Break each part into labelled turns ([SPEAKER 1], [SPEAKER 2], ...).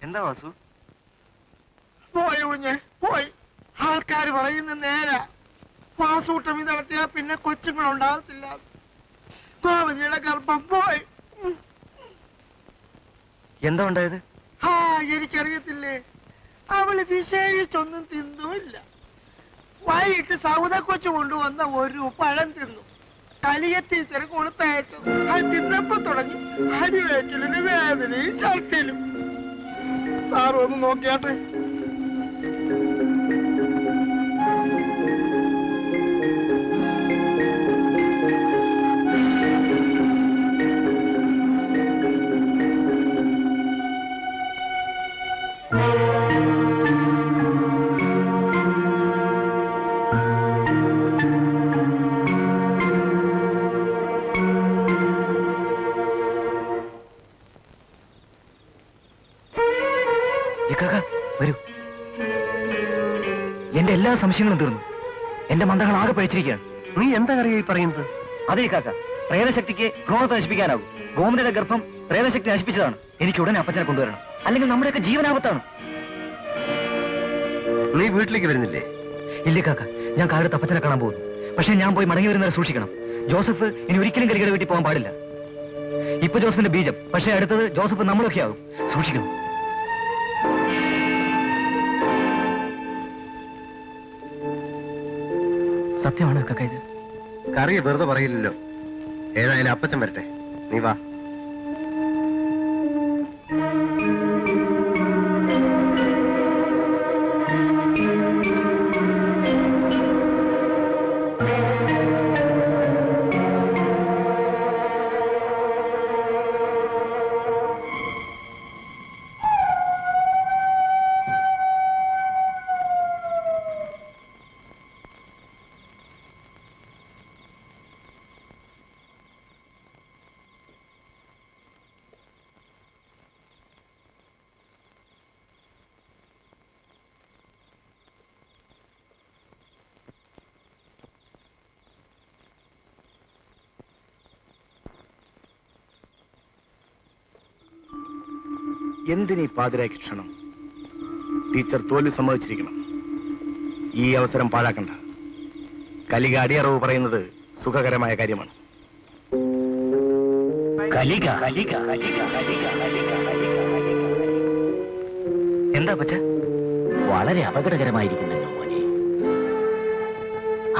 [SPEAKER 1] എന്താ വാസു?
[SPEAKER 2] പോയി കുഞ്ഞെ പോയി. ആൾക്കാർ പറയുന്ന നേരാ. വാസൂട്ടമി നടത്തിയാ പിന്നെ കൊച്ചുങ്ങളുണ്ടാകത്തില്ല. ഗോമതിയുടെ ഗർഭം പോയി.
[SPEAKER 1] എന്താ ഉണ്ടായത്?
[SPEAKER 2] എനിക്കറിയത്തില്ലേ. അവള് വിശേഷിച്ചൊന്നും തിന്നുമില്ല. വൈകിട്ട് സൗദ കൊച്ചു കൊണ്ടുവന്ന ഒരു പഴം തിന്നു. കലിയ ടീച്ചർ കൊടുത്തയച്ചത്. അത് തിന്നപ്പോ തുടങ്ങി അടിവേറ്റലിന് വേദനയും ശക്തിയിലും. സാറ് ഒന്ന് നോക്കിയാട്ടെ.
[SPEAKER 1] വരൂ. എന്റെ എല്ലാ സംശയങ്ങളും തീർന്നു. എന്റെ മന്ത്രങ്ങൾ ആകെ പഴിച്ചിരിക്കുകയാണ്.
[SPEAKER 3] നീ എന്താ കറിയായി പറയുന്നത്?
[SPEAKER 1] അതേ കാക്ക, പ്രേതശക്തിക്ക് ഭ്രൂണത്തെ നശിപ്പിക്കാനാവും. ഗോമതിയുടെ ഗർഭം പ്രേതശക്തി നശിപ്പിച്ചതാണ്. എനിക്ക് ഉടനെ അപ്പച്ചനെ കൊണ്ടുവരണം, അല്ലെങ്കിൽ നമ്മുടെയൊക്കെ ജീവനാപത്താണ്.
[SPEAKER 3] നീ വീട്ടിലേക്ക് വരുന്നില്ലേ?
[SPEAKER 1] ഇല്ലേ കാക്ക, ഞാൻ കാലത്ത് അപ്പച്ചനെ കാണാൻ പോകുന്നു. പക്ഷെ ഞാൻ പോയി മടങ്ങി വരുന്നവരെ സൂക്ഷിക്കണം. ജോസഫ് ഇനി ഒരിക്കലും കരികട വീട്ടിൽ പോകാൻ പാടില്ല. ഇപ്പൊ ജോസഫിന്റെ ബീജം, പക്ഷെ അടുത്തത് ജോസഫ് നമ്മളൊക്കെ ആവും. സൂക്ഷിക്കണം. സത്യമാണ് കാക്ക ഇത്?
[SPEAKER 3] കറിയ വെറുതെ പറയില്ലല്ലോ. ഏതായാലും അപ്പച്ചൻ വരട്ടെ, നീ വാ.
[SPEAKER 2] എന്തിനീ പാതിരാക്കി ക്ഷണം? ടീച്ചർ തോൽവി സമ്മതിച്ചിരിക്കണം. ഈ അവസരം പാഴാക്കണ്ട. കലിക അടിയറവ് പറയുന്നത് സുഖകരമായ കാര്യമാണ്.
[SPEAKER 1] എന്താ പച്ച?
[SPEAKER 4] വളരെ അപകടകരമായിരിക്കുന്നല്ലോ മോനെ.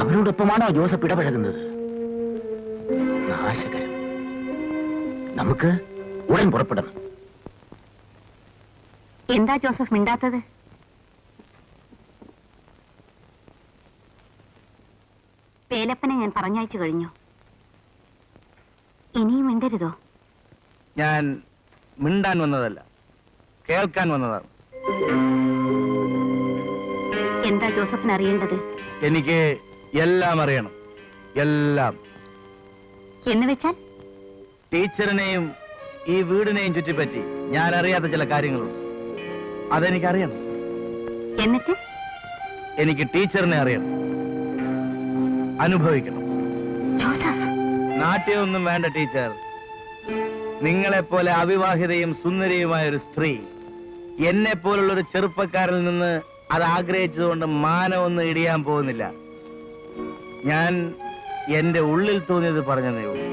[SPEAKER 4] അവരോടൊപ്പമാണോ ജോസഫ് ഇടപഴകുന്നത്? നാശകരം. നമുക്ക് ഉടൻ പുറപ്പെടണം.
[SPEAKER 5] എന്താ ജോസഫ് മിണ്ടാത്തത്? വേലപ്പനെ ഞാൻ പറഞ്ഞയച്ചു കഴിഞ്ഞു. ഇനിയും മിണ്ടരുതോ?
[SPEAKER 2] ഞാൻ മിണ്ടാൻ വന്നതല്ല, കേൾക്കാൻ വന്നതാണ്.
[SPEAKER 5] എന്താ ജോസഫിന് അറിയേണ്ടത്?
[SPEAKER 2] എനിക്ക് എല്ലാം അറിയണം, എല്ലാം.
[SPEAKER 5] എന്ന് വെച്ചാൽ?
[SPEAKER 2] ടീച്ചറിനെയും ഈ വീടിനെയും ചുറ്റിപ്പറ്റി ഞാൻ അറിയാത്ത ചില കാര്യങ്ങളുണ്ട്. അതെനിക്കറിയണം.
[SPEAKER 5] എന്നിട്ട്?
[SPEAKER 2] എനിക്ക് ടീച്ചറിനെ അറിയണം, അനുഭവിക്കണം. നാട്യമൊന്നും വേണ്ട ടീച്ചർ. നിങ്ങളെപ്പോലെ അവിവാഹിതയും സുന്ദരിയുമായ ഒരു സ്ത്രീ എന്നെ പോലുള്ളൊരു ചെറുപ്പക്കാരിൽ നിന്ന് അത് ആഗ്രഹിച്ചതുകൊണ്ട് മാനമൊന്നും ഇടിയാൻ പോകുന്നില്ല. ഞാൻ എന്റെ ഉള്ളിൽ തോന്നിയത് പറഞ്ഞതേ ഉള്ളൂ.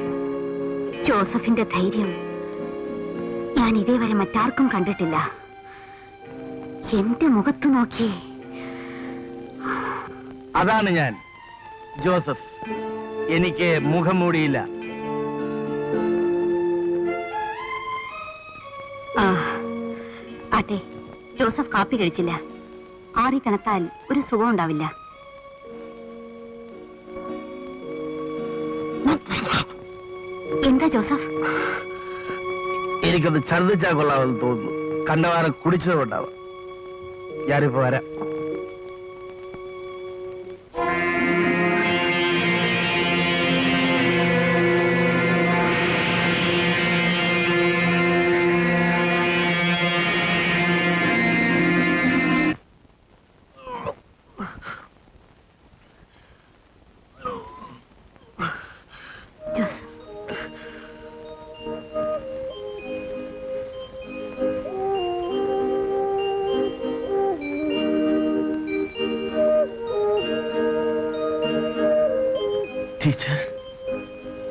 [SPEAKER 5] ജോസഫിന്റെ ധൈര്യം ഞാൻ ഇതേവരെ മറ്റാർക്കും കണ്ടിട്ടില്ല. എന്റെ മുഖത്ത് നോക്കി.
[SPEAKER 2] അതാണ് ഞാൻ, ജോസഫ്. എനിക്ക് മുഖം മൂടിയില്ല.
[SPEAKER 5] അതെ, ജോസഫ് കാപ്പി കഴിച്ചില്ല. ആറി തണുത്താൽ ഒരു സുഖം ഉണ്ടാവില്ല. എന്താ ജോസഫ്?
[SPEAKER 2] എനിക്കൊന്ന് ഛർദ്ദിച്ചാൽ കൊള്ളാമെന്ന് തോന്നുന്നു. കണ്ടവാനം കുടിച്ചത് കൊണ്ടാവാം. ഞാനിപ്പോ വരാം.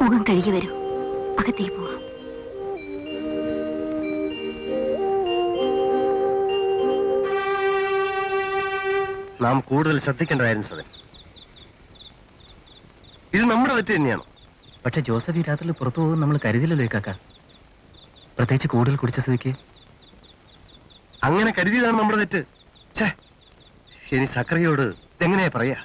[SPEAKER 5] മുഖം കഴുകി വരൂ, അകത്തേക്ക് പോവാം.
[SPEAKER 3] നാം കൂടുതൽ ശ്രദ്ധിക്കേണ്ടതായിരുന്നു സദൻ. ഇത് നമ്മുടെ തെറ്റ് തന്നെയാണ്.
[SPEAKER 1] പക്ഷെ ജോസഫ് ഈ രാത്രിയിൽ പുറത്തു പോകും നമ്മൾ കരുതില്ലല്ലോ കാക്ക, പ്രത്യേകിച്ച് കൂടുതൽ കുടിച്ച സ്ഥിതിക്ക്.
[SPEAKER 3] അങ്ങനെ കരുതിയതാണ് നമ്മുടെ തെറ്റ്. ഛേ, ഇനി സക്രിയോട് ഇതെങ്ങനെയാ പറയാ?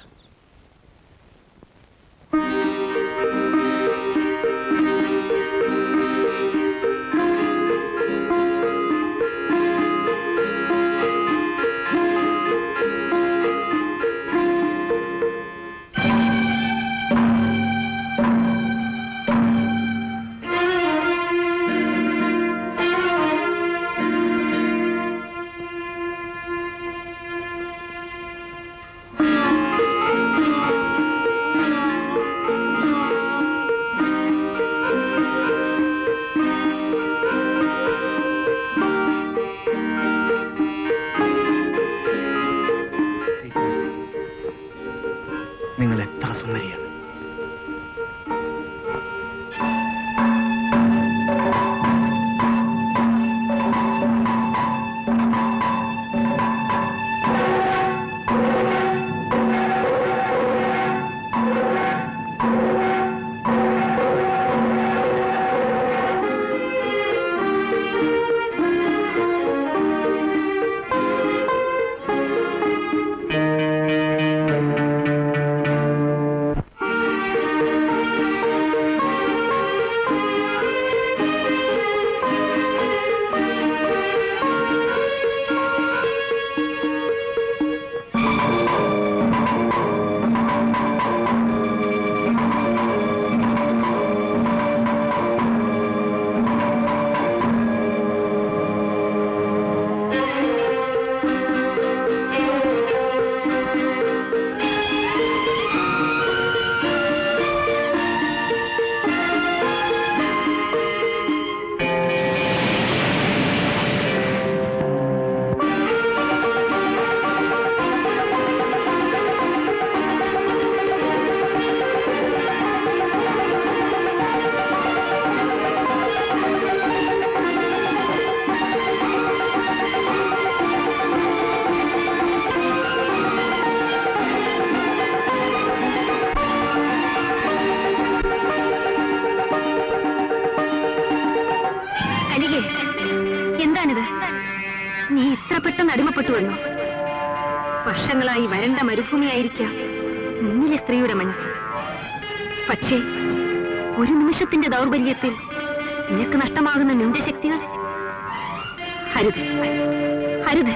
[SPEAKER 2] നിങ്ങൾ എത്ര സുന്ദരിയാണ്.
[SPEAKER 5] എന്താണിത്? നീ ഇത്ര പെട്ടെന്ന് അടിമപ്പെട്ടു വന്നു. വർഷങ്ങളായി വരണ്ട മരുഭൂമിയായിരിക്കാം മുന്നിലെ സ്ത്രീയുടെ മനസ്സ്. പക്ഷേ ഒരു നിമിഷത്തിന്റെ ദൗർബല്യത്തിൽ നിനക്ക് നഷ്ടമാകുന്ന നിന്റെ ശക്തികൾ. ഹരിത്, ഹരിത്.